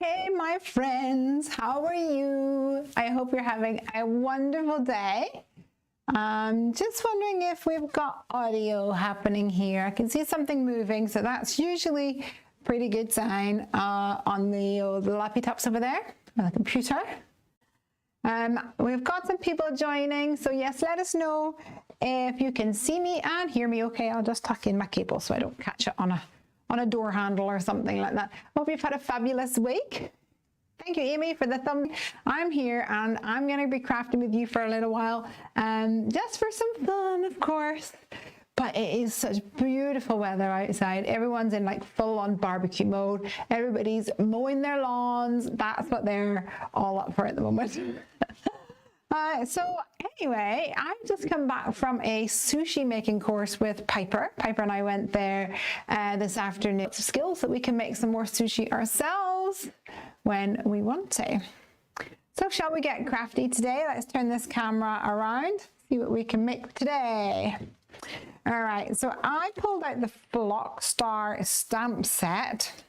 Hey, my friends, how are you? I hope you're having a wonderful day. Just wondering if we've got audio happening here. I can see something moving, so that's usually a pretty good sign on the laptops over there, on the computer. We've got some people joining, so yes, let us know if you can see me and hear me okay. I'll just tuck in my cable so I don't catch it on a door handle or something like that. Hope you've had a fabulous week. Thank you, Amy, for the thumb. I'm here and I'm going to be crafting with you for a little while, just for some fun, of course. But it is such beautiful weather outside. Everyone's in like full-on barbecue mode. Everybody's mowing their lawns. That's what they're all up for at the moment. So anyway, I've just come back from a sushi making course with Piper. Piper and I went there this afternoon. Skills that we can make some more sushi ourselves when we want to. So shall we get crafty today? Let's turn this camera around, see what we can make today. All right, so I pulled out the Flock Star stamp set.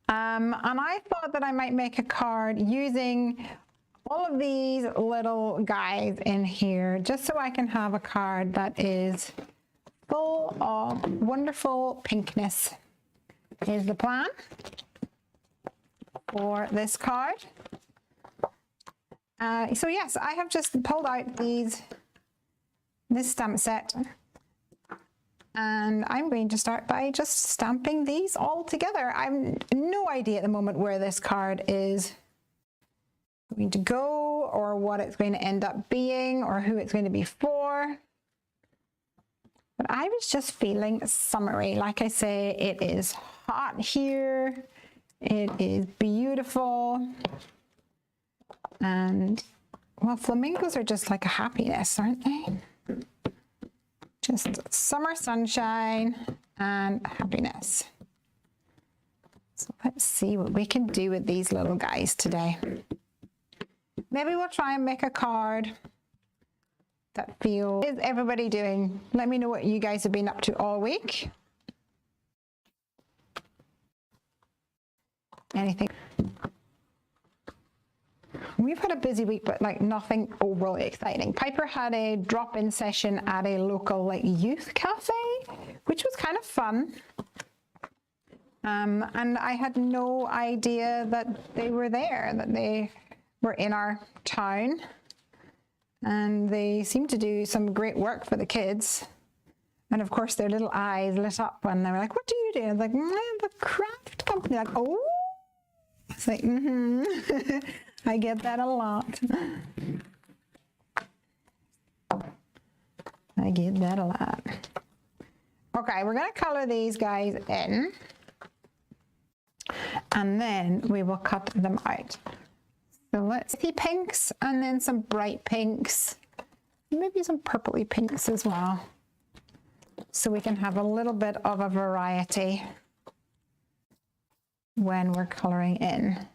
And I thought that I might make a card using all of these little guys in here, just so I can have a card that is full of wonderful pinkness. Here's the plan for this card. So yes, I have just pulled out this stamp set, and I'm going to start by just stamping these all together. I have no idea at the moment where this card is going to go, or what it's going to end up being, or who it's going to be for. But I was just feeling summery. Like I say, it is hot here. It is beautiful. And, well, flamingos are just like a happiness, aren't they? Just summer sunshine and happiness. So let's see what we can do with these little guys today. Maybe we'll try and make a card that feels... What is everybody doing? Let me know what you guys have been up to all week. Anything? We've had a busy week, but like nothing overly exciting. Piper had a drop-in session at a local like youth cafe, which was kind of fun. And I had no idea that they were there, that they were in our town, and they seemed to do some great work for the kids. And of course their little eyes lit up when they were like, "What do you do?" I was like, "I have a craft company." Like, oh, it's like, I get that a lot. I get that a lot. Okay, we're gonna color these guys in, and then we will cut them out. So let's see, pinks, and then some bright pinks, maybe some purpley pinks as well, so we can have a little bit of a variety when we're coloring in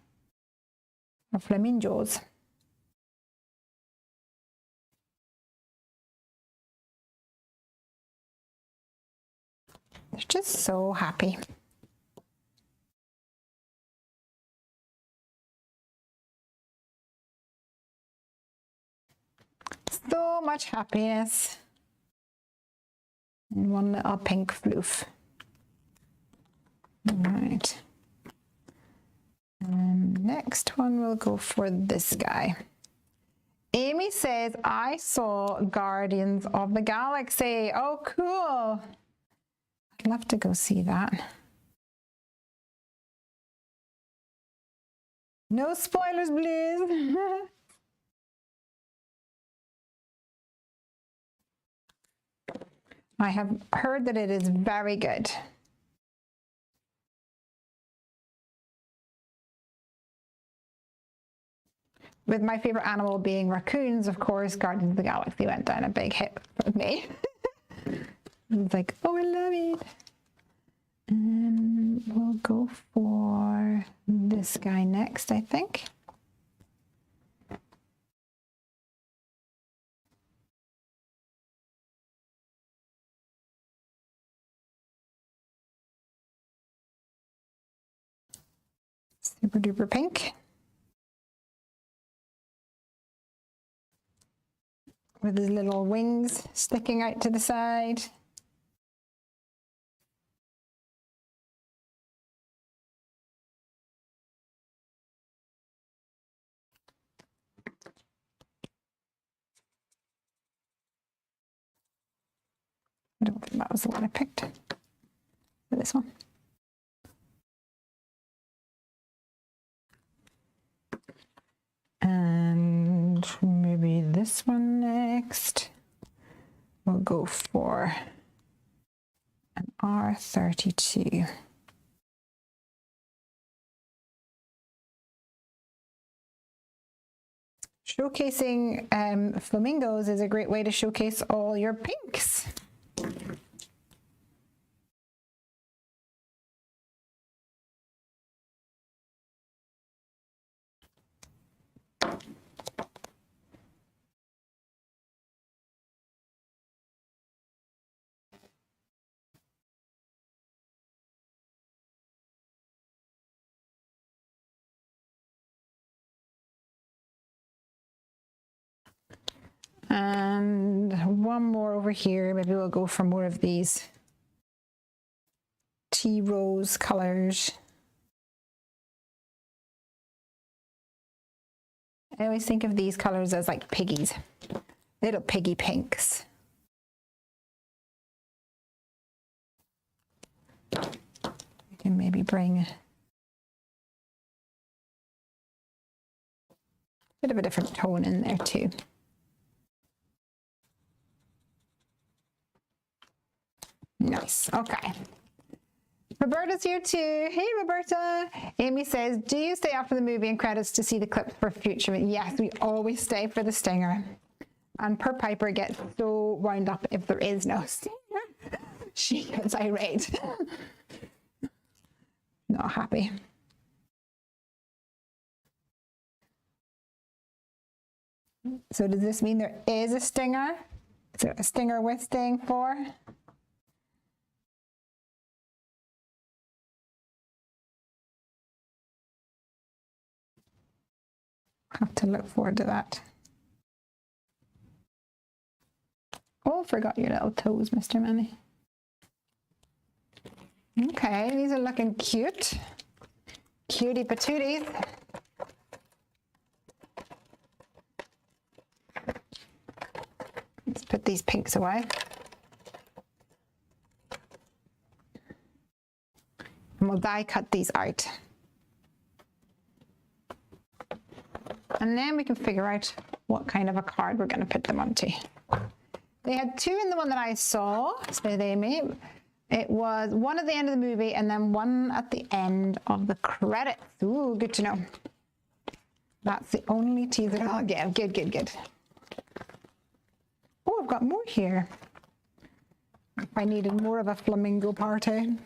our flamingos. They're just so happy. So much happiness. And one little pink floof. All right. And next one we'll go for this guy. Amy says, I saw Guardians of the Galaxy. Oh, cool. I'd love to go see that. No spoilers, please. I have heard that it is very good. With my favorite animal being raccoons, of course, Guardians of the Galaxy went down a big hit with me. It's like, oh, I love it. And we'll go for this guy next, I think. Super duper pink. With his little wings sticking out to the side. I don't think that was the one I picked. This one. And maybe this one next. We'll go for an R32. Showcasing flamingos is a great way to showcase all your pinks. And one more over here. Maybe we'll go for more of these tea rose colors. I always think of these colors as like piggies, little piggy pinks. We can maybe bring a bit of a different tone in there too. Nice, okay. Roberta's here too. Hey, Roberta. Amy says, do you stay after the movie and credits to see the clips for future? Yes, we always stay for the stinger. And Per Piper gets so wound up if there is no stinger. She gets irate. Not happy. So does this mean there is a stinger? Is there a stinger with staying for? Have to look forward to that. Oh, forgot your little toes, Mr. Manny. Okay, these are looking cute. Cutie patooties. Let's put these pinks away. And we'll die cut these out. And then we can figure out what kind of a card we're going to put them onto. They had two in the one that I saw, said Amy. It was one at the end of the movie and then one at the end of the credits. Ooh, good to know. That's the only teaser I'll give. Good, good, good. Oh, I've got more here. If I needed more of a flamingo party.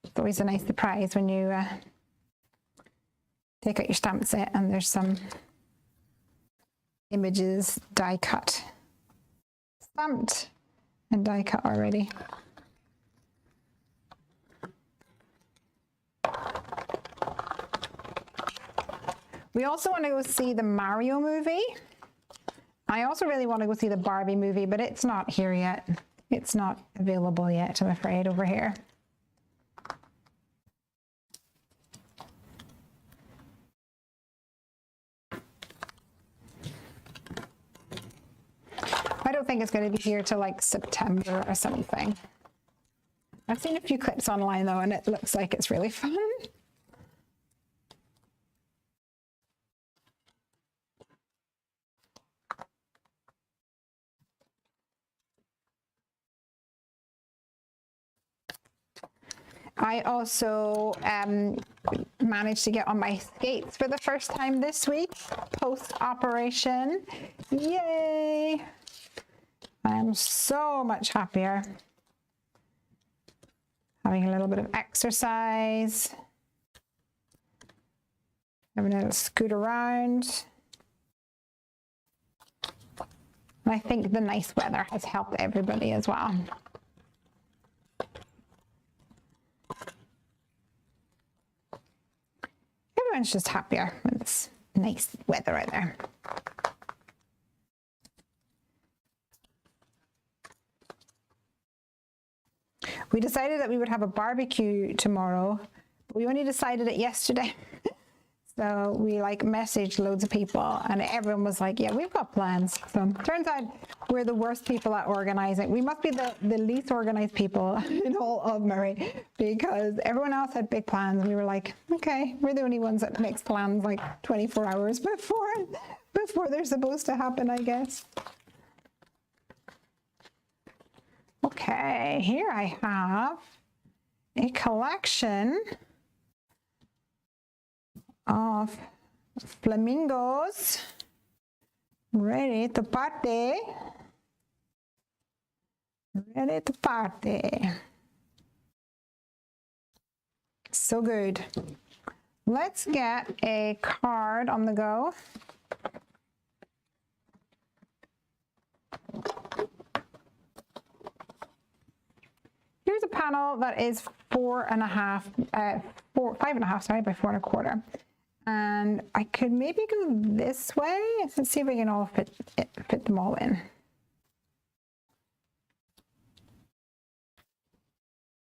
It's always a nice surprise when you take out your stamp set and there's some images die cut, stamped and die cut already. We also want to go see the Mario movie. I also really want to go see the Barbie movie, but it's not here yet. It's not available yet, I'm afraid, over here. I don't think it's going to be here till like September or something. I've seen a few clips online though, and it looks like it's really fun. I also managed to get on my skates for the first time this week, post-operation. Yay! I am so much happier. Having a little bit of exercise. Having a little scoot around. And I think the nice weather has helped everybody as well. Everyone's just happier when it's nice weather out there. We decided that we would have a barbecue tomorrow, but we only decided it yesterday. So we like messaged loads of people and everyone was like, yeah, we've got plans. So turns out we're the worst people at organizing. We must be the least organized people in all of Murray because everyone else had big plans. We were like, okay, we're the only ones that makes plans like 24 hours before they're supposed to happen, I guess. Okay, here I have a collection of flamingos ready to party. Ready to party. So good. Let's get a card on the go. Here's a panel that is 5.5, sorry, by 4.25. And I could maybe go this way. Let's see if we can all fit them all in.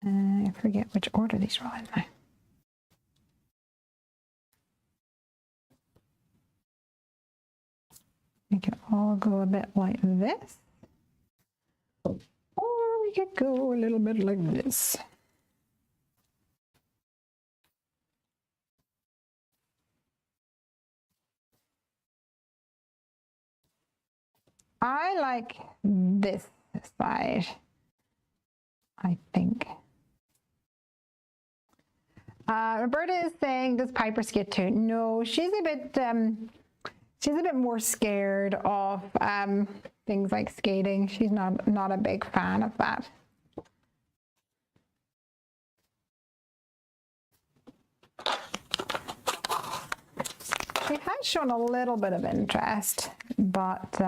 I forget which order these are all in now. We can all go a bit like this. Or we could go a little bit like this. I like this side, I think. Roberta is saying, does Piper skate too? No, she's a bit more scared of things like skating. She's not a big fan of that. She has shown a little bit of interest, but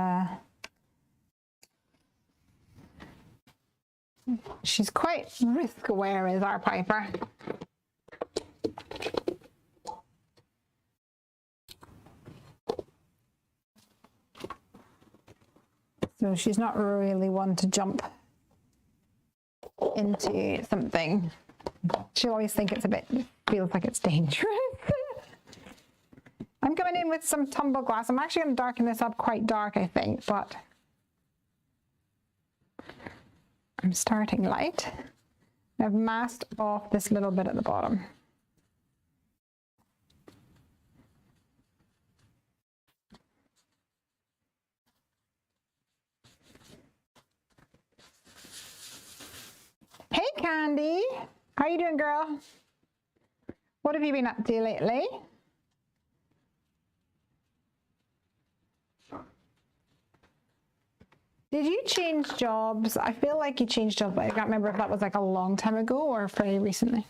she's quite risk aware, is our Piper. So she's not really one to jump into something. She'll always think feels like it's dangerous. I'm coming in with some tumble glass. I'm actually going to darken this up quite dark, I think, but I'm starting light. I've masked off this little bit at the bottom. Hey Candy, how you doing, girl? What have you been up to lately? Did you change jobs? I feel like you changed jobs, but I can't remember if that was like a long time ago or very recently.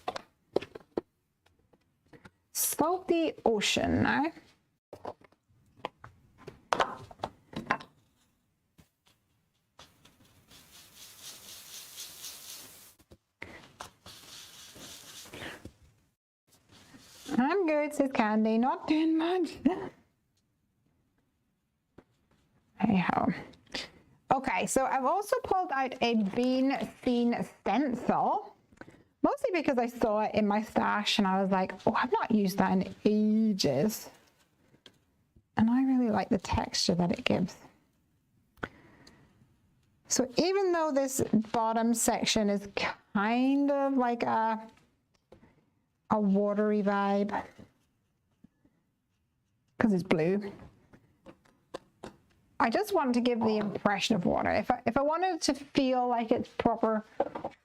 Salty ocean now. I'm good, says Candy. Not doing much. Anyhow. Okay, so I've also pulled out a bean scene stencil, mostly because I saw it in my stash and I was like, oh, I've not used that in ages. And I really like the texture that it gives. So even though this bottom section is kind of like a watery vibe, because it's blue, I just want to give the impression of water. If I wanted to feel like it's proper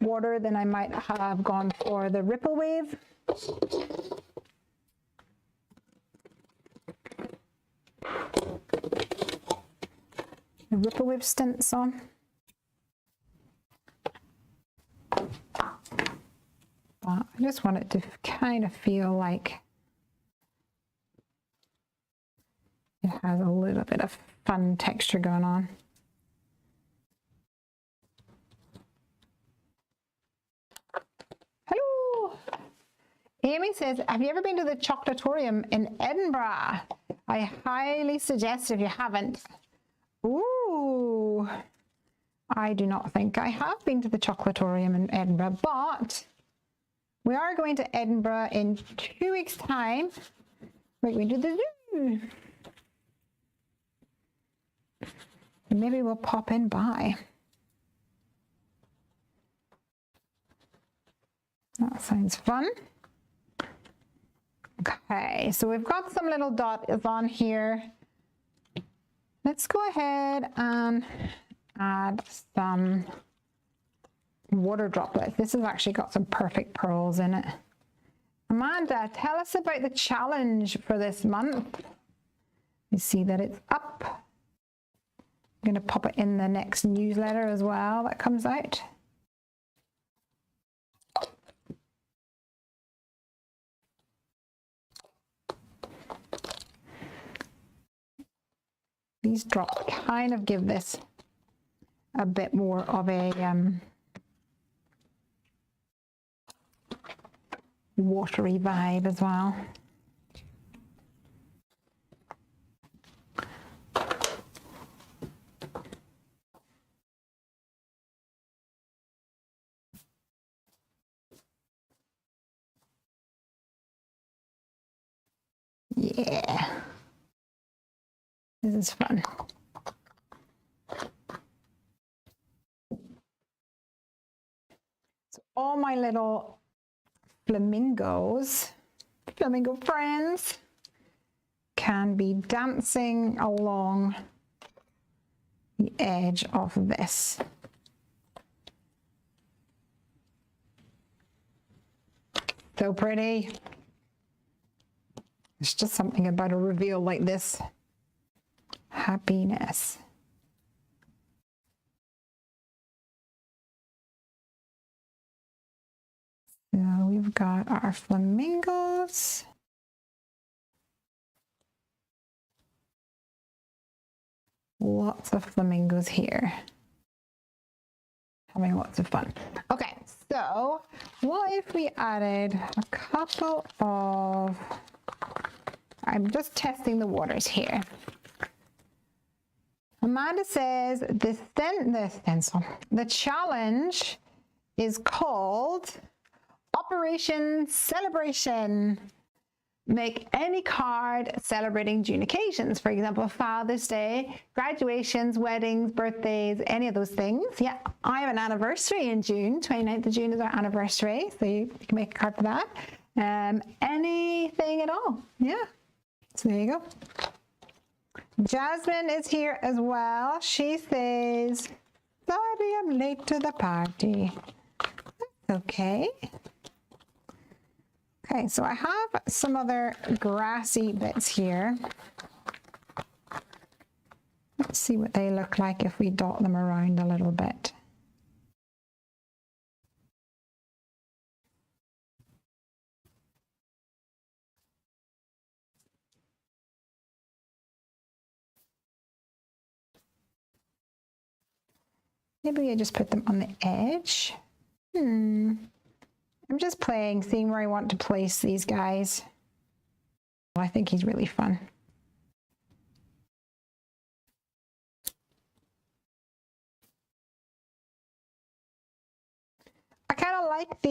water, then I might have gone for the ripple wave. The ripple wave stencil. But I just want it to kind of feel like has a little bit of fun texture going on. Hello. Amy says, have you ever been to the Chocolatorium in Edinburgh? I highly suggest if you haven't. Ooh, I do not think I have been to the Chocolatorium in Edinburgh, but we are going to Edinburgh in 2 weeks' time. We're going to the zoo. And maybe we'll pop in by. That sounds fun. Okay, so we've got some little dots on here. Let's go ahead and add some water droplets. This has actually got some perfect pearls in it. Amanda, tell us about the challenge for this month. You see that it's up. I'm going to pop it in the next newsletter as well that comes out. These drops kind of give this a bit more of a watery vibe as well. Yeah, this is fun. So all my little flamingo friends can be dancing along the edge of this. So pretty. There's just something about a reveal like this. Happiness. So we've got our flamingos. Lots of flamingos here. Having lots of fun. Okay, so what if we added a couple of, I'm just testing the waters here. Amanda says the challenge is called Operation Celebration. Make any card celebrating June occasions. For example, Father's Day, graduations, weddings, birthdays, any of those things. Yeah, I have an anniversary in June. 29th of June is our anniversary. So you can make a card for that. Anything at all. Yeah. So there you go. Jasmine is here as well. She says, sorry I'm late to the party. That's okay. Okay, so I have some other grassy bits here. Let's see what they look like if we dot them around a little bit. Maybe I just put them on the edge. I'm just playing, seeing where I want to place these guys. I think he's really fun. I kind of like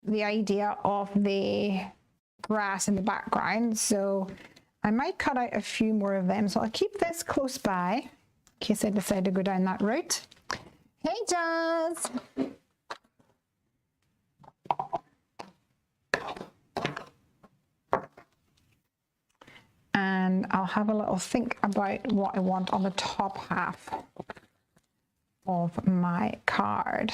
the idea of the grass in the background, so I might cut out a few more of them. So I'll keep this close by in case I decide to go down that route. Hey, Jazz. And I'll have a little think about what I want on the top half of my card.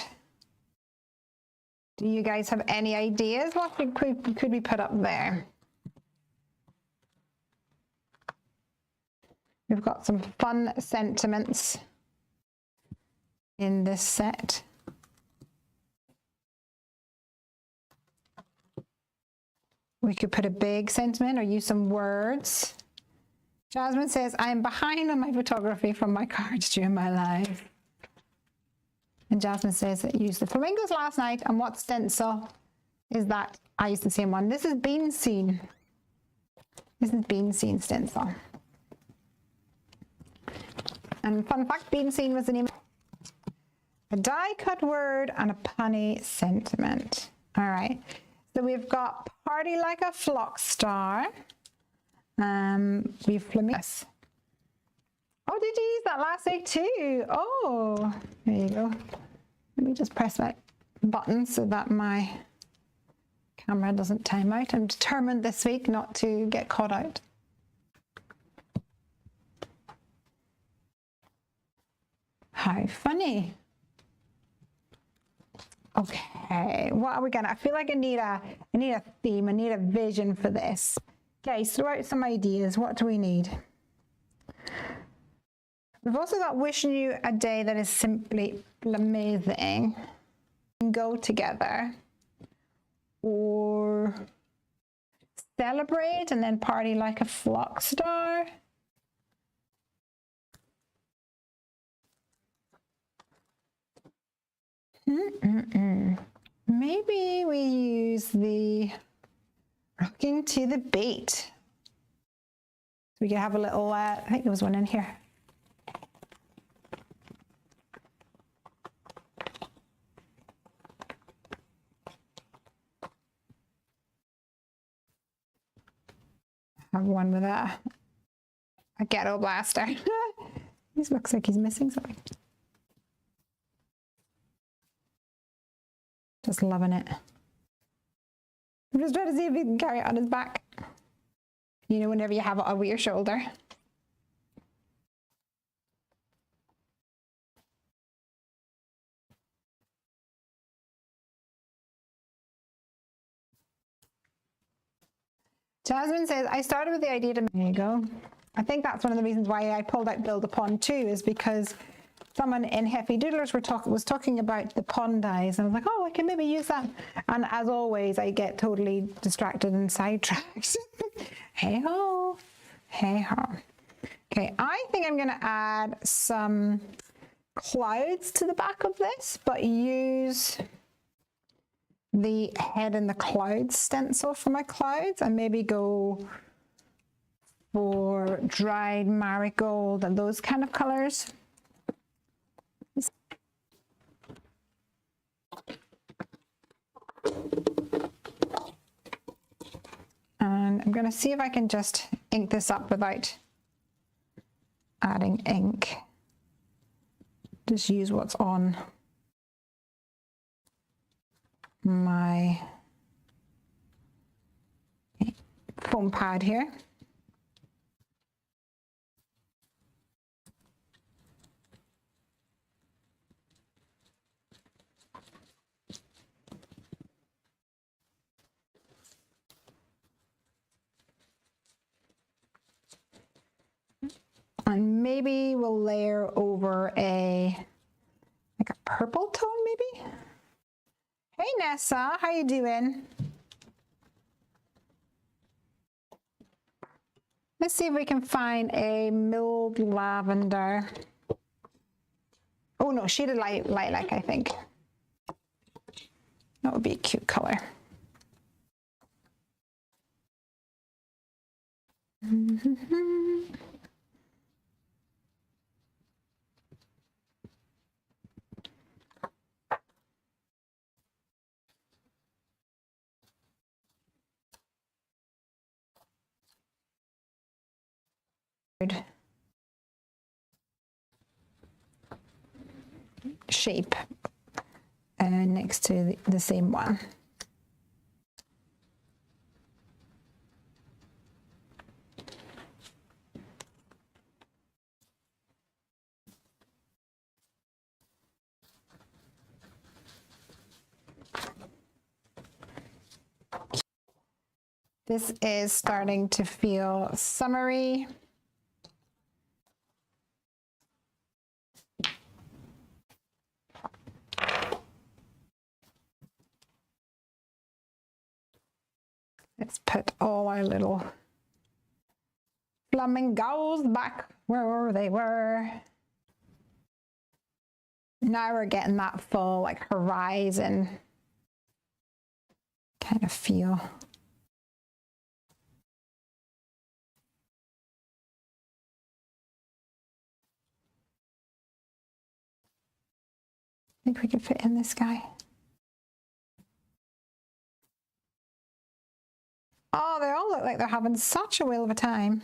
Do you guys have any ideas what could we put up there? We've got some fun sentiments in this set. We could put a big sentiment or use some words. Jasmine says, I am behind on my photography from my cards during my live. And Jasmine says that you used the flamingos last night. And what stencil is that? I used the same one. This is Bean Scene. This is Bean Scene stencil. And fun fact, Bean Scene was the name. A die cut word and a punny sentiment. All right. So we've got Party Like a Flock Star. We've flamingos. Oh, did you use that last week too? Oh, there you go. Let me just press that button so that my camera doesn't time out. I'm determined this week not to get caught out. How funny. Okay, what are we gonna? I feel like I need a theme. I need a vision for this. Guys, throw out some ideas. What do we need? We've also got wishing you a day that is simply amazing. Go together. Or celebrate and then party like a flock star. Maybe we use the rocking to the beat. We could have a little, I think there was one in here. Have one with a ghetto blaster. This looks like he's missing something. Just loving it. I'm just trying to see if he can carry it on his back. You know, whenever you have it over your shoulder. Jasmine says, I started with the idea to... There you go. I think that's one of the reasons why I pulled out Build a Pond too, is because someone in Heffy Doodlers was talking about the pond eyes, and I was like, oh, I can maybe use that. And as always, I get totally distracted and sidetracked. Hey ho, hey ho. Okay, I think I'm gonna add some clouds to the back of this, but use the head in the clouds stencil for my clouds, and maybe go for dried marigold and those kind of colors. And I'm going to see if I can just ink this up without adding ink. Just use what's on my foam pad here. And maybe we'll layer over like a purple tone maybe. Hey Nessa, how you doing? Let's see if we can find a milled lavender. Oh no, shaded lilac, I think. That would be a cute color. Shape next to the same one. This is starting to feel summery. Let's put all our little flamingos back where they were. Now we're getting that full like horizon kind of feel. I think we could fit in this guy. Oh, they all look like they're having such a whale of a time.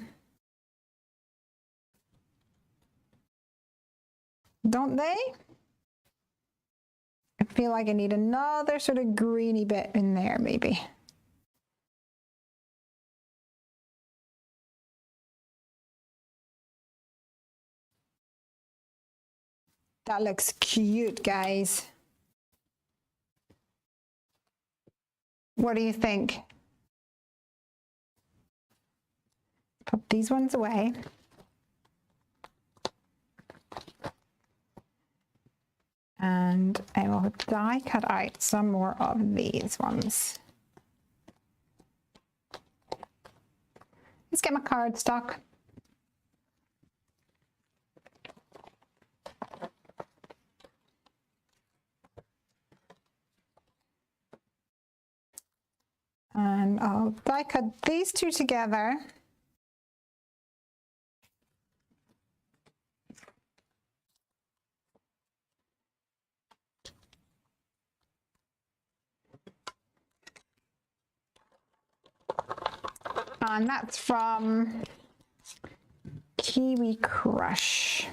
Don't they? I feel like I need another sort of greeny bit in there, maybe. That looks cute, guys. What do you think? Put these ones away. And I will die cut out some more of these ones. Let's get my cardstock. And I'll die cut these two together. And that's from Kiwi Crush.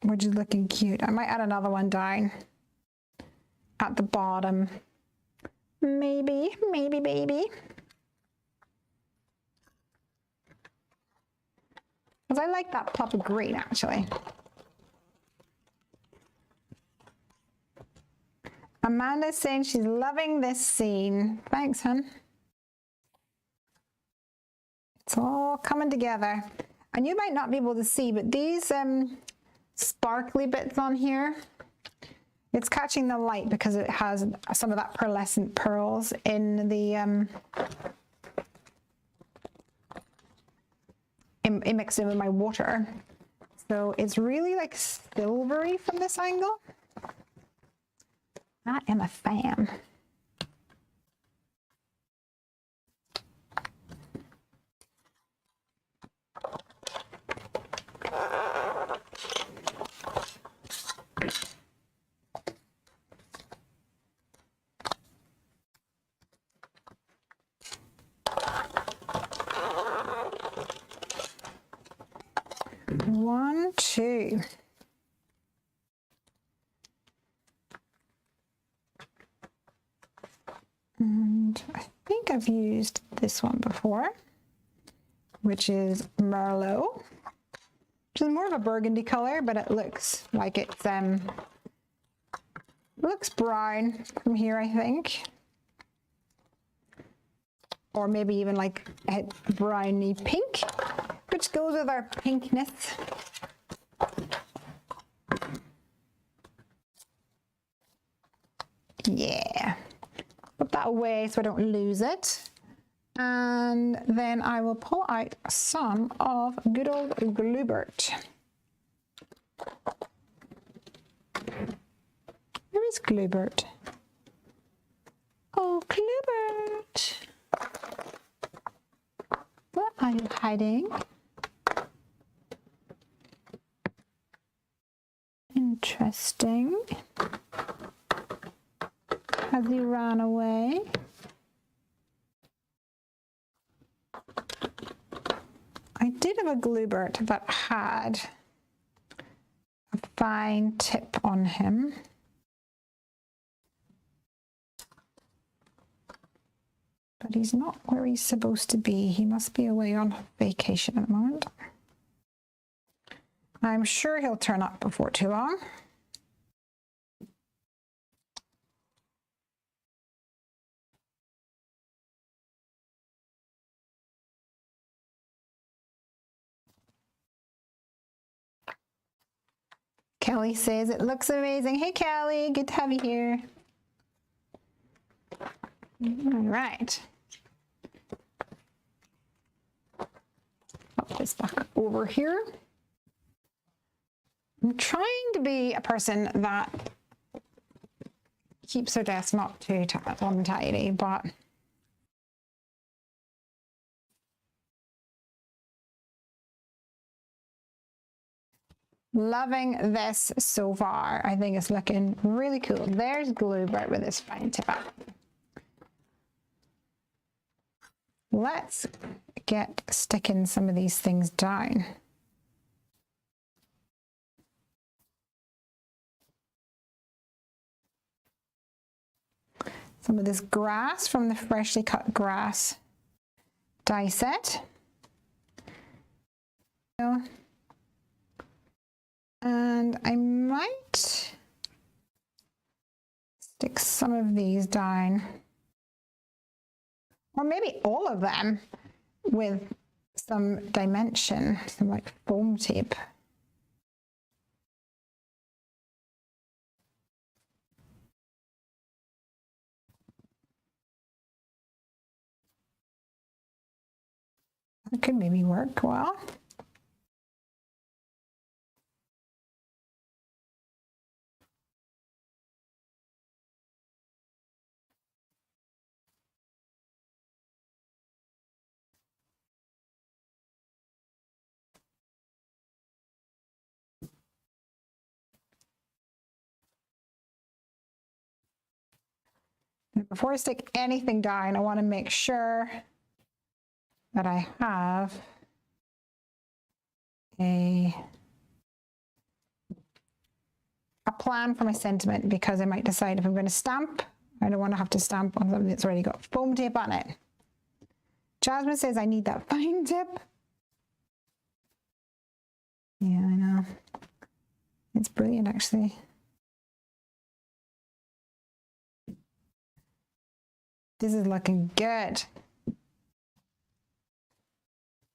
Which is looking cute. I might add another one down at the bottom. Maybe, maybe, maybe. Because I like that pop of green, actually. Amanda's saying she's loving this scene. Thanks, hun. It's all coming together. And you might not be able to see, but these sparkly bits on here, it's catching the light because it has some of that pearlescent pearls in the mixed in with my water. So it's really like silvery from this angle. I am a fan. One, two. And I think I've used this one before, which is Merlot, which is more of a burgundy color, but it looks like it's looks brown from here, I think. Or maybe even like a browny pink, which goes with our pinkness. Yeah. Put that away so I don't lose it. And then I will pull out some of good old Glubert. Where is Glubert? Oh, Glubert! Where are you hiding? Interesting. Has he run away? I did have a Glubert that had a fine tip on him. But he's not where he's supposed to be. He must be away on vacation at the moment. I'm sure he'll turn up before too long. Kelly says it looks amazing. Hey Kelly, good to have you here. All right. Pop this back over here. I'm trying to be a person that keeps her desk not too untidy, but loving this so far. I think it's looking really cool. There's Bluebird with his fine tip up. Let's get sticking some of these things down. Some of this grass from the freshly cut grass die set. And I might stick some of these down, or maybe all of them with some dimension, some like foam tape. That could maybe work well. Before I stick anything down, I want to make sure that I have a plan for my sentiment, because I might decide if I'm going to stamp. I don't want to have to stamp on something that's already got foam tape on it. Jasmine says I need that fine tip. Yeah, I know. It's brilliant, actually. This is looking good.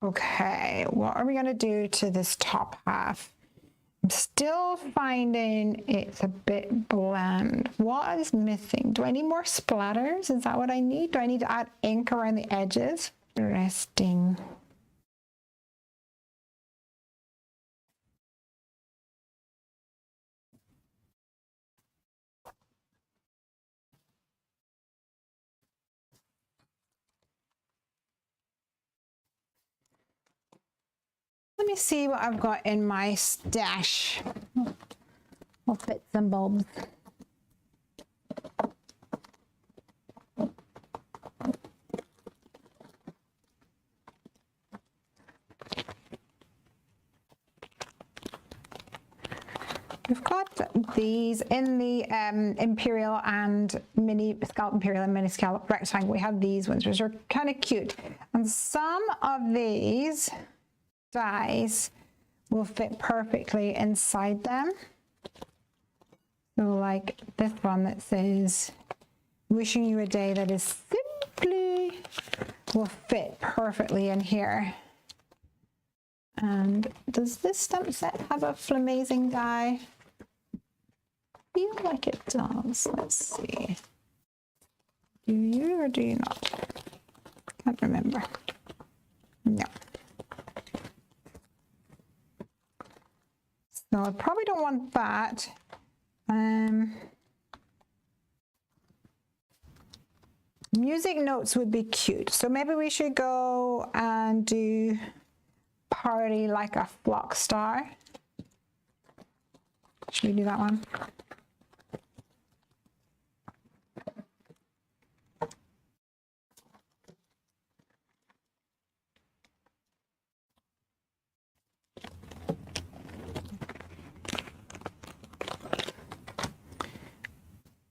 Okay, what are we going to do to this top half? I'm still finding it's a bit bland. What is missing? Do I need more splatters? Is that what I need? Do I need to add ink around the edges? Interesting. Let me see what I've got in my stash of bits and bobs. We've got these in the Imperial and Mini Scallop Imperial and Mini Scallop Rectangle. We have these ones, which are kind of cute. And some of these dies will fit perfectly inside them. So like this one that says, wishing you a day that is simply, will fit perfectly in here. And does this stamp set have a flamazing die? I feel like it does. Let's see. Do you or do you not? Can't remember. No. So I probably don't want that. Music notes would be cute. So maybe we should go and do Party Like a Flock Star. Should we do that one?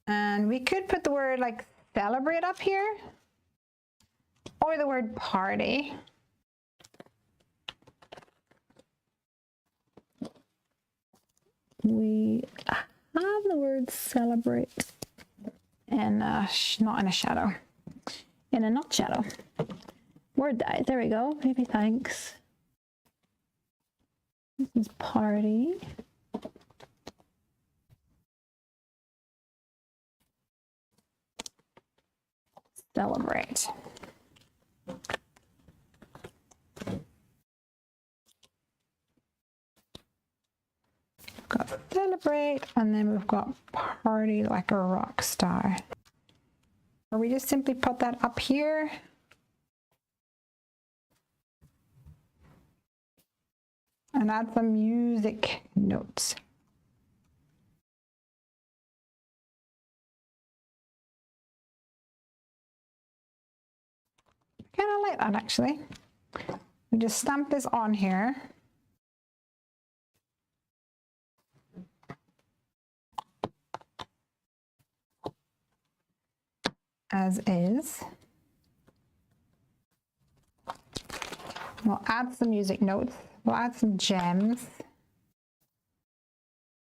And we could put the word like celebrate up here, or the word party. We have the word celebrate and not in a shadow, in a not shadow. Word die, there we go, maybe thanks. This is party. Celebrate. We've got celebrate, and then we've got party like a rock star. Or we just simply put that up here. And add some music notes. I kind of like that actually. We just stamp this on here. As is. We'll add some music notes. We'll add some gems.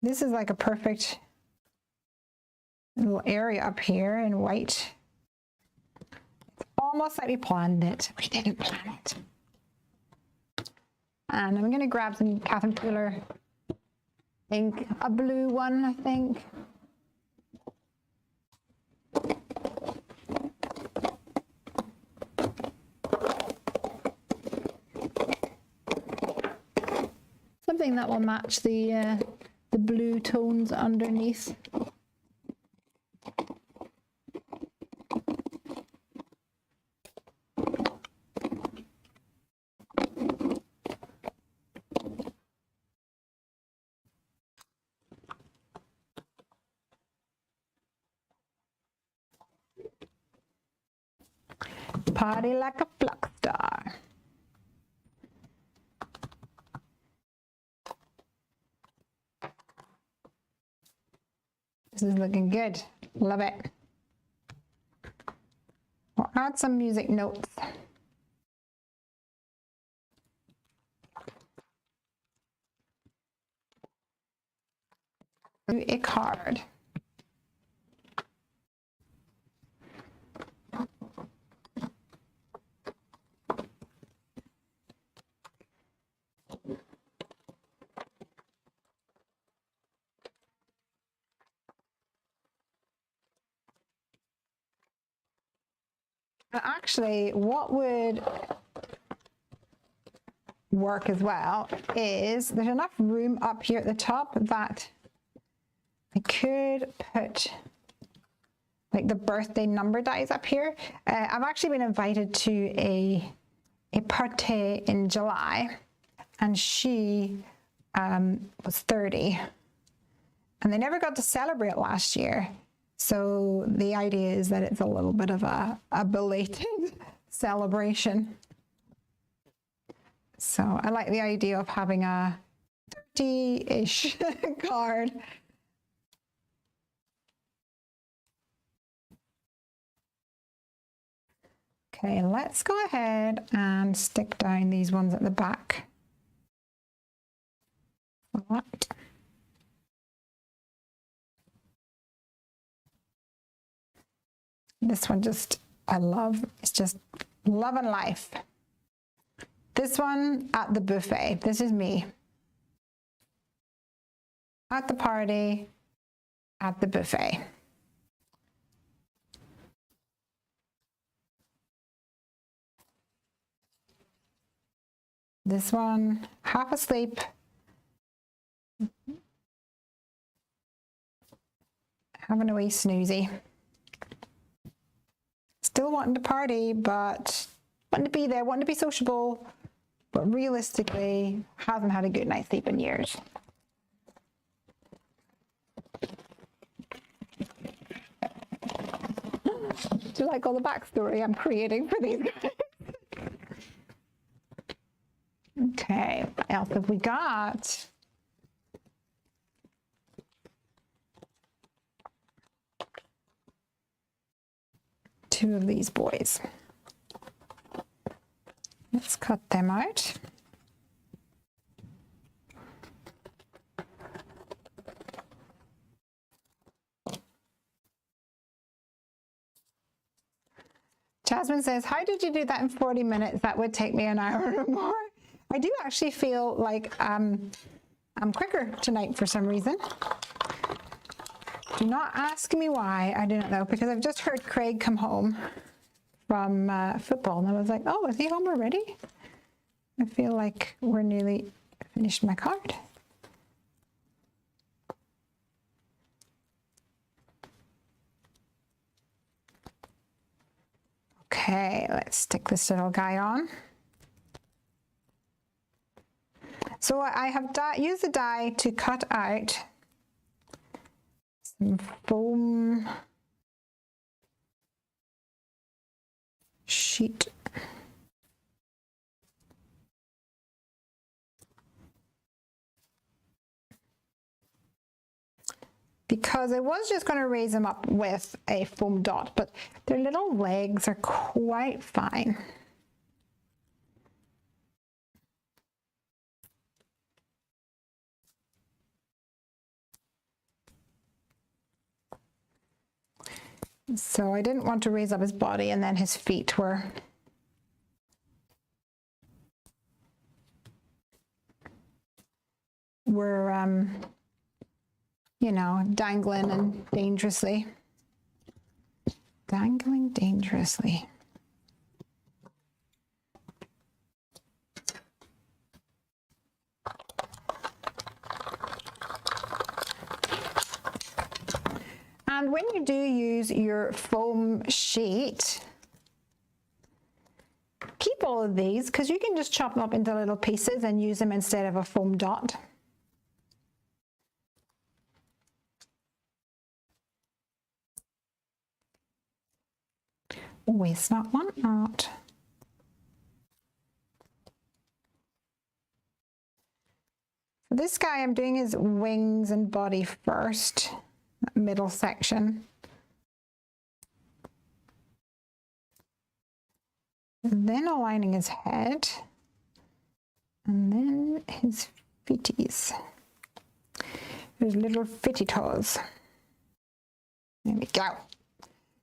This is like a perfect little area up here in white. It's almost like we planned it. We didn't plan it. And I'm going to grab some Catherine Pooler ink, a blue one, I think. Something that will match the blue tones underneath. Party like a flock star. This is looking good. Love it. We'll add some music notes. Do a card. Actually, what would work as well is there's enough room up here at the top that I could put like the birthday number dies up here. I've actually been invited to a party in July, and she was 30, and they never got to celebrate last year. So the idea is that it's a little bit of a belated celebration. So I like the idea of having a 30-ish card. Okay, let's go ahead and stick down these ones at the back. Like that. This one just, I love, it's just love and life. This one at the buffet, this is me. At the party, at the buffet. This one, half asleep. Having a wee snoozy. Still wanting to party, but wanting to be there, wanting to be sociable, but realistically hasn't had a good night's sleep in years. Do you like all the backstory I'm creating for these guys? Okay, what else have we got? Two of these boys. Let's cut them out. Jasmine says, how did you do that in 40 minutes? That would take me an hour or more. I do actually feel like I'm quicker tonight for some reason. Do not ask me why. I do not know, because I've just heard Craig come home from football, and I was like, oh, is he home already? I feel like we're nearly finished my card. Okay, let's stick this little guy on. So I have used the die to cut out some foam sheet. Because I was just going to raise them up with a foam dot, but their little legs are quite fine. So I didn't want to raise up his body and then his feet were you know, dangling and dangerously. Dangling dangerously. And when you do use your foam sheet, keep all of these because you can just chop them up into little pieces and use them instead of a foam dot. Waste not, want not. For this guy, I'm doing his wings and body first, that middle section. And then aligning his head. And then his feeties. His little fitty toes. There we go.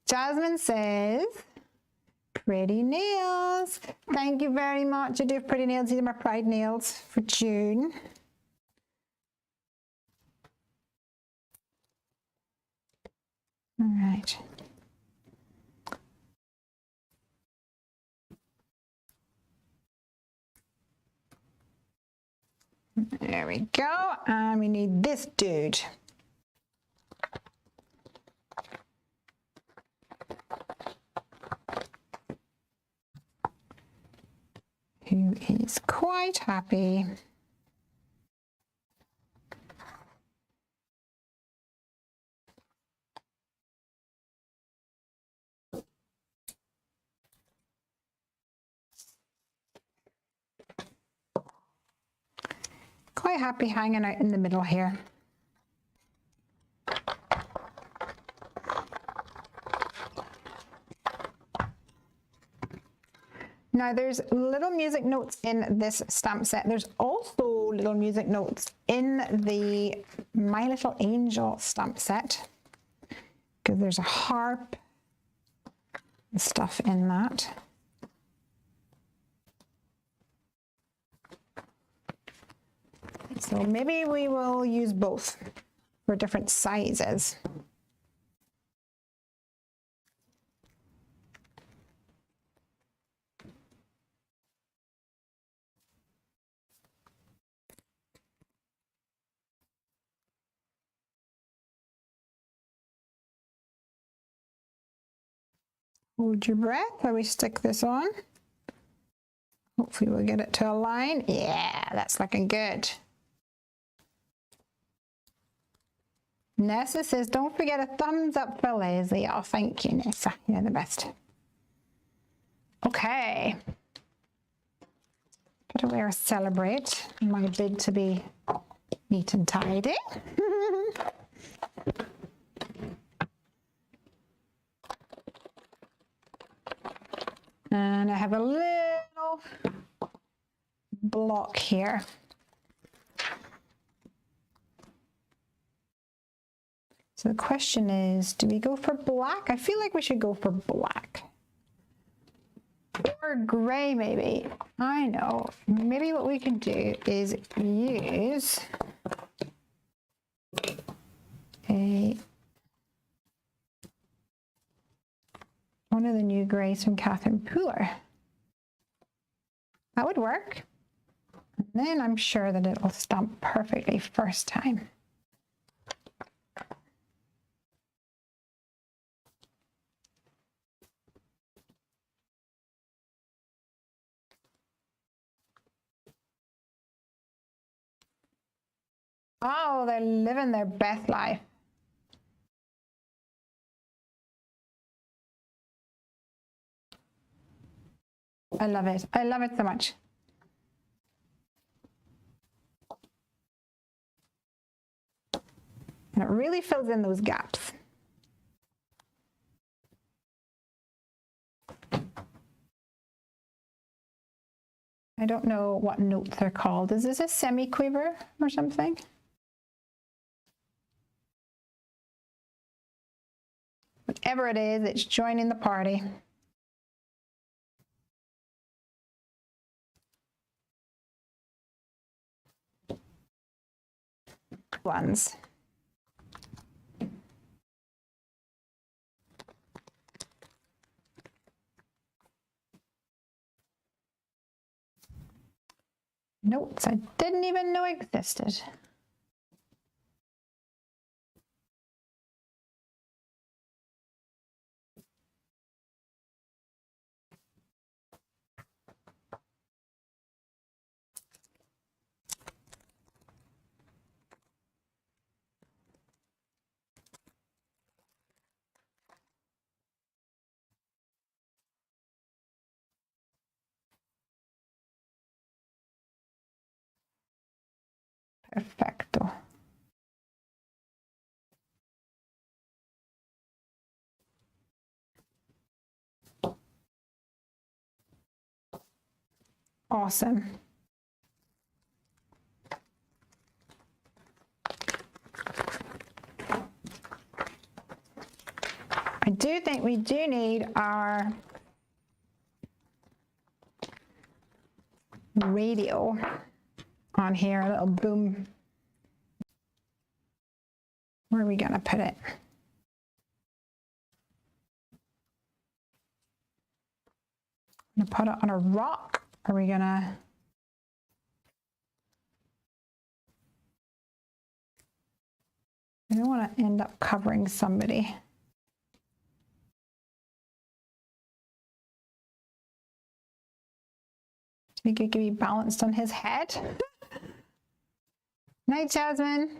Jasmine says, pretty nails. Thank you very much. I do have pretty nails. These are my pride nails for June. All right. There we go. And we need this dude. Who is quite happy. Quite happy hanging out in the middle here. Now there's little music notes in this stamp set. There's also little music notes in the My Little Angel stamp set, because there's a harp and stuff in that. So maybe we will use both for different sizes. Hold your breath while we stick this on. Hopefully we'll get it to align. Yeah, that's looking good. Nessa says, don't forget a thumbs up for Lesley. Oh, thank you, Nessa. You're the best. Okay. Put away or celebrate my bid to be neat and tidy. And I have a little block here. So the question is, do we go for black? I feel like we should go for black. Or gray, maybe. I know. Maybe what we can do is use One of the new grays from Catherine Pooler. That would work. And then I'm sure that it'll stamp perfectly first time. Oh, they're living their best life. I love it. I love it so much. And it really fills in those gaps. I don't know what notes they're called. Is this a semi-quiver or something? Whatever it is, it's joining the party. Ones. Notes I didn't even know existed. Perfecto. Awesome. I do think we do need our radio on here, a little boom. Where are we gonna put it? I'm gonna put it on a rock. Are we gonna? I don't want to end up covering somebody. I think it could be balanced on his head. Night, Jasmine.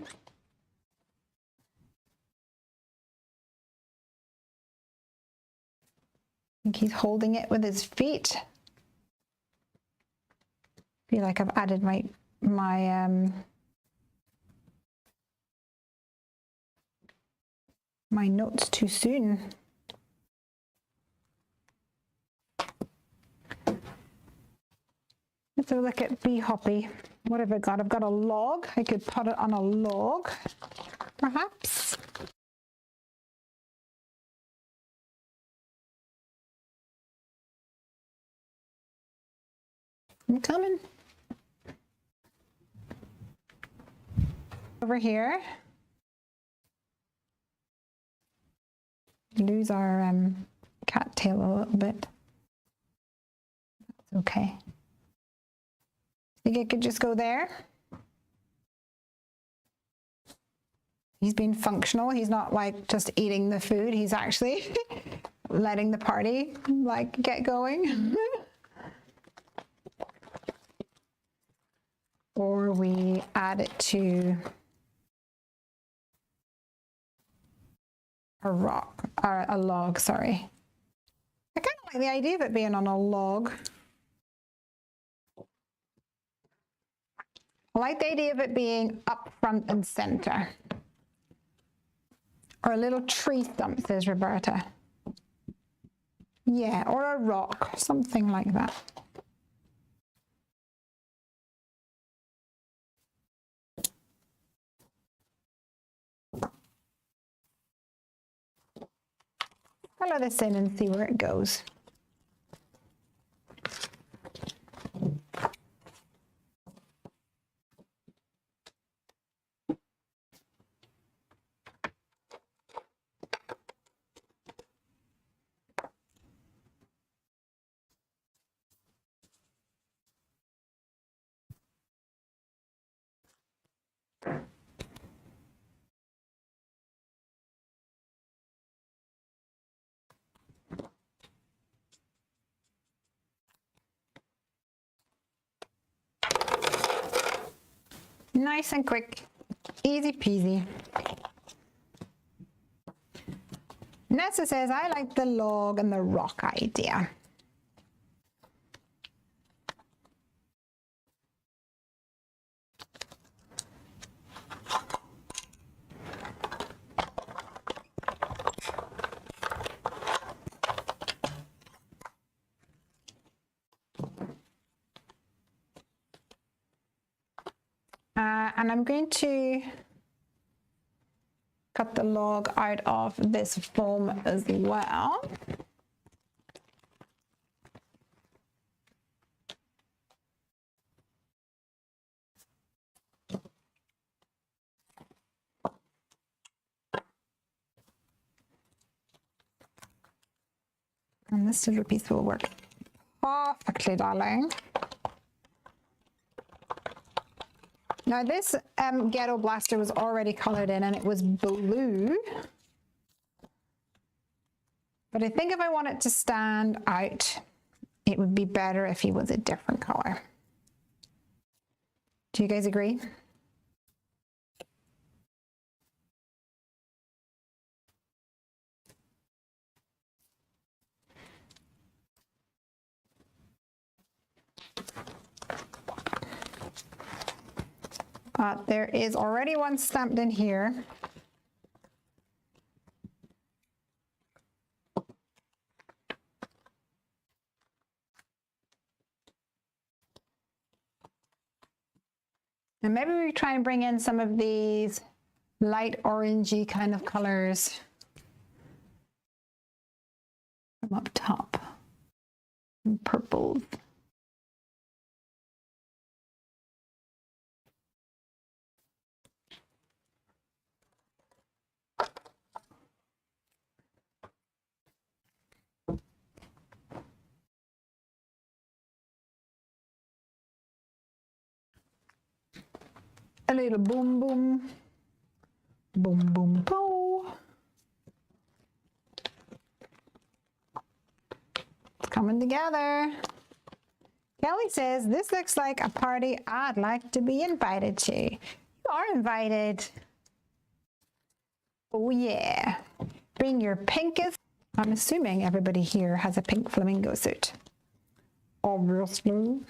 I think he's holding it with his feet. Feel like I've added my notes too soon. Let's have a look at Bee Hoppy. What have I got? I've got a log. I could put it on a log, perhaps. I'm coming. Over here. Lose our cattail a little bit. That's okay. Think it could just go there? He's being functional. He's not like just eating the food. He's actually letting the party like get going. Or we add it to a rock, or a log, sorry. I kind of like the idea of it being on a log. I like the idea of it being up front and center. Or a little tree stump, says Roberta. Yeah, or a rock, something like that. Color this in and see where it goes. Nice and quick, easy peasy. Nessa says, I like the log and the rock idea. And I'm going to cut the log out of this foam as well. And this little piece will work perfectly, darling. Now this ghetto blaster was already colored in and it was blue. But I think if I want it to stand out, it would be better if he was a different color. Do you guys agree? But there is already one stamped in here. And maybe we try and bring in some of these light orangey kind of colors from up top. And purples. A little boom, boom, boom, boom, boom. It's coming together. Kelly says, this looks like a party I'd like to be invited to. You are invited. Oh yeah. Bring your pinkest. I'm assuming everybody here has a pink flamingo suit. Obviously.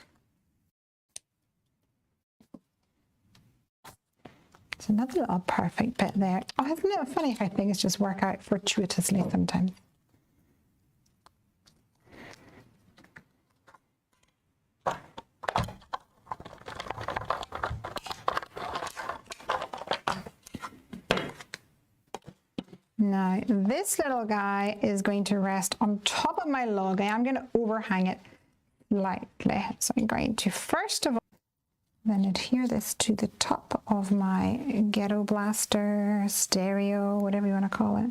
It's another little perfect bit there. Oh, isn't it funny how things just work out fortuitously sometimes? Now, this little guy is going to rest on top of my log. I'm going to overhang it lightly. So I'm going to first of all then adhere this to the top of my ghetto blaster, stereo, whatever you want to call it.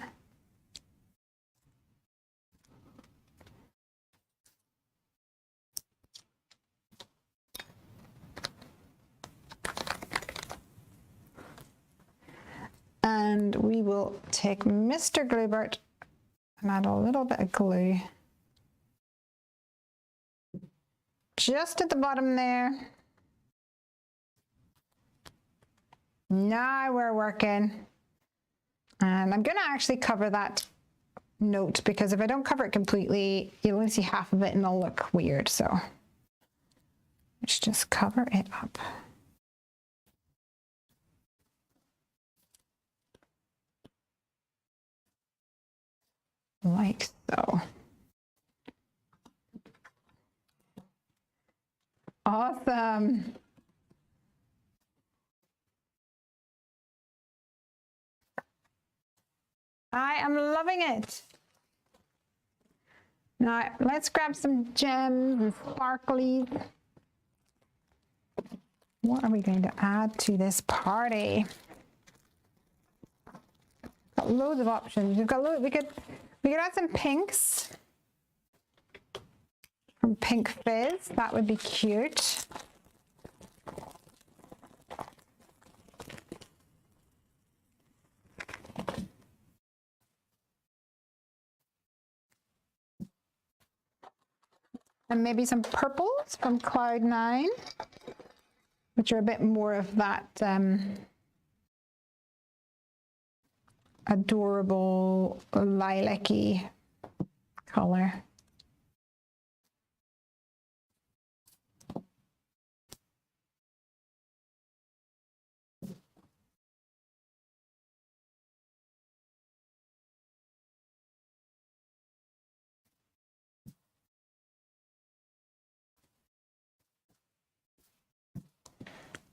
And we will take Mr. Gluebert and add a little bit of glue just at the bottom there. Now we're working. And I'm going to actually cover that note because if I don't cover it completely, you'll only see half of it and it'll look weird. So let's just cover it up. Like so. Awesome. I am loving it. Now let's grab some gems and sparklies. What are we going to add to this party? Got loads of options. We've got we could add some pinks from Pink Fizz. That would be cute. And maybe some purples from Cloud9. which are a bit more of that adorable lilac-y color.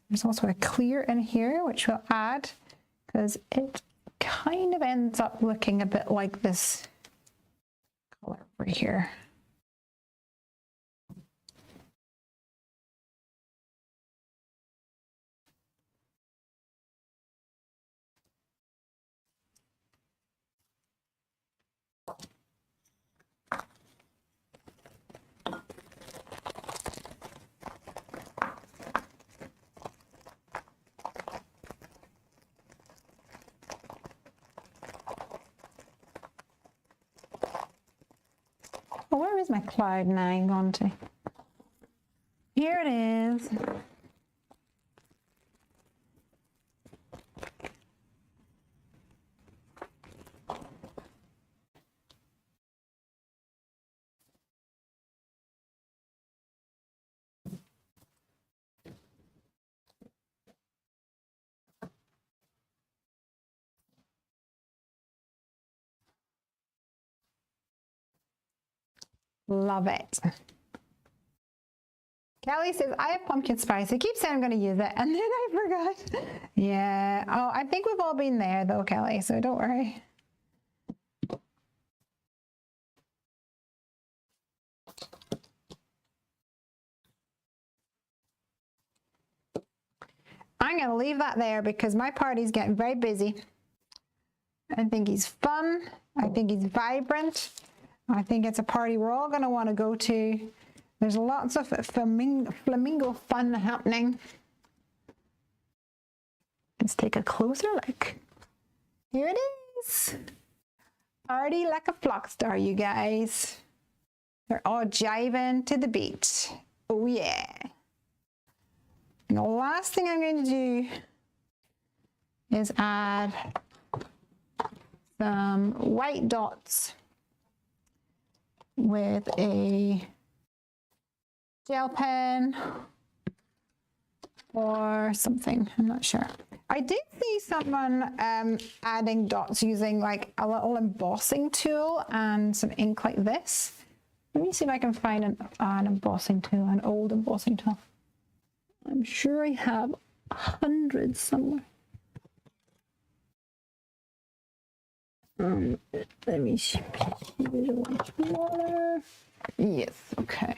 There's also a clear in here, which we'll add because it kind of ends up looking a bit like this color over here. Oh, where is my cloud 9 gone to? Here it is. Love it. Kelly says, I have pumpkin spice. I keep saying I'm going to use it, and then I forgot. Yeah. Oh, I think we've all been there, though, Kelly, so don't worry. I'm going to leave that there because my party's getting very busy. I think he's fun. I think he's vibrant. I think it's a party we're all going to want to go to. There's lots of flamingo fun happening. Let's take a closer look. Here it is. Party like a flock star, you guys. They're all jiving to the beat. Oh yeah. And the last thing I'm going to do is add some white dots with a gel pen or something, I'm not sure. I did see someone adding dots using like a little embossing tool and some ink like this. Let me see if I can find an embossing tool, an old embossing tool. I'm sure I have hundreds somewhere. Let me see. Yes, okay.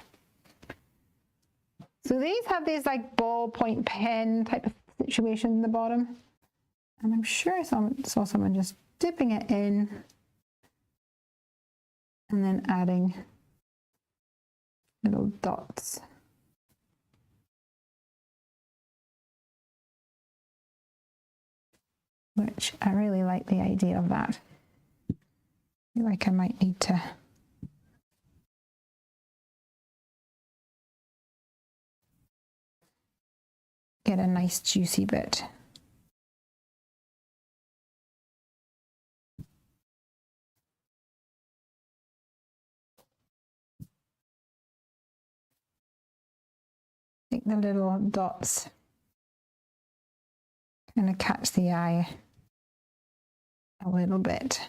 So these have these like ballpoint pen type of situation in the bottom. And I'm sure I saw someone just dipping it in and then adding little dots. Which I really like the idea of that. I feel like I might need to get a nice juicy bit. I think the little dots kind of catch the eye a little bit.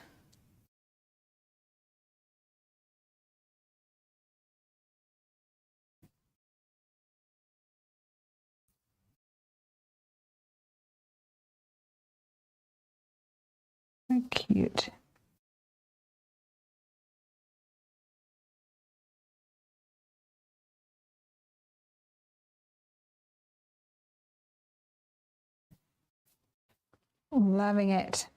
So cute. Loving it.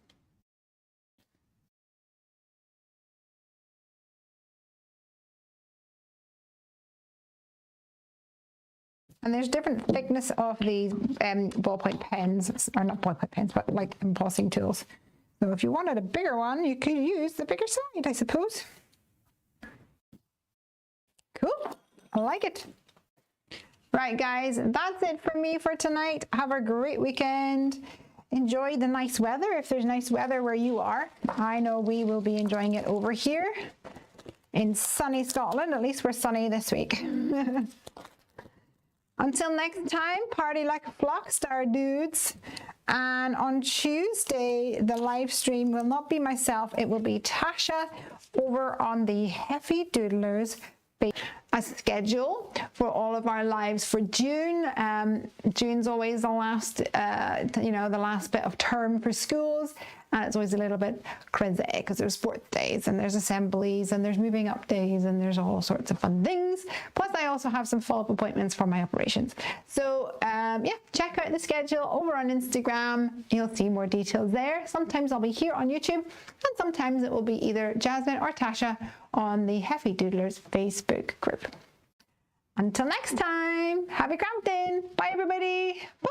And there's different thickness of these ballpoint pens, or not ballpoint pens, but like embossing tools. So if you wanted a bigger one, you could use the bigger side, I suppose. Cool, I like it. Right, guys, that's it for me for tonight. Have a great weekend. Enjoy the nice weather if there's nice weather where you are. I know we will be enjoying it over here in sunny Scotland. At least we're sunny this week. Until next time, party like a flock, star dudes. And on Tuesday, the live stream will not be myself. It will be Tasha over on the Heffy Doodlers page. A schedule for all of our lives for June. June's always the last, the last bit of term for schools. And it's always a little bit crazy because there's sports days and there's assemblies and there's moving up days and there's all sorts of fun things. Plus, I also have some follow-up appointments for my operations. So, check out the schedule over on Instagram. You'll see more details there. Sometimes I'll be here on YouTube and sometimes it will be either Jasmine or Tasha on the Heffy Doodlers Facebook group. Until next time, happy crafting. Bye, everybody. Bye.